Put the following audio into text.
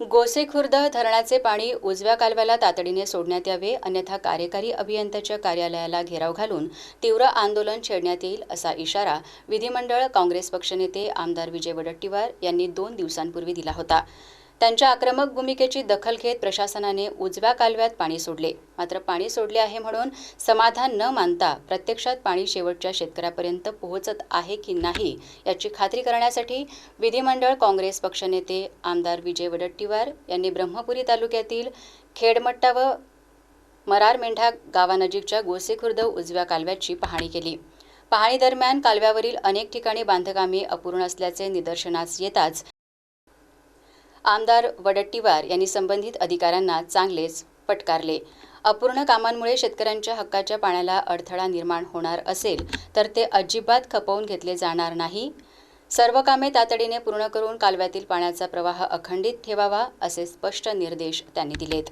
गोसेखुर्द धरणाचे पाणी उजव्या कालव्याला तातडीने सोडण्यात यावे, अन्यथा कार्यकारी अभियंत्याच्या कार्यालयाला घेराव घालून तीव्र आंदोलन छेडण्यात येईल असा इशारा विधिमंडळ काँग्रेस पक्षनेते आमदार विजय वडेट्टीवार यांनी 2 दिवसांपूर्वी दिला होता। त्यांच्या आक्रमक भूमिकेची दखल घेत प्रशासनाने उजव्या कालव्यात पाणी सोडले। मात्र पाणी सोडले आहे म्हणून समाधान न मानता प्रत्यक्षात पाणी शेवटच्या शेतकऱ्यापर्यंत पोहोचत आहे की नाही याची खात्री करण्यासाठी विधिमंडळ काँग्रेस पक्षनेते आमदार विजय वडेट्टीवार यांनी ब्रह्मपुरी तालुक्यातील खेडमट्टा व मरारमेंढा गावानजीकच्या गोसेखुर्द उजव्या कालव्याची पाहणी केली। पाहणी दरम्यान कालव्यावरील अनेक ठिकाणी बांधकामे अपूर्ण असल्याचे निदर्शनास येताच आमदार वडेट्टीवार यांनी संबंधित अधिकाऱ्यांना चांगलेच फटकारले। अपूर्ण कामांमुळे शेतकऱ्यांच्या हक्काच्या पाण्याला अडथळा निर्माण होणार असेल तर ते अजिबात खपवून घेतले जाणार नाही। सर्व कामे तातडीने पूर्ण करून कालव्यातील पाण्याचा प्रवाह अखंडित ठेवावा असे स्पष्ट निर्देश त्यांनी दिलेत।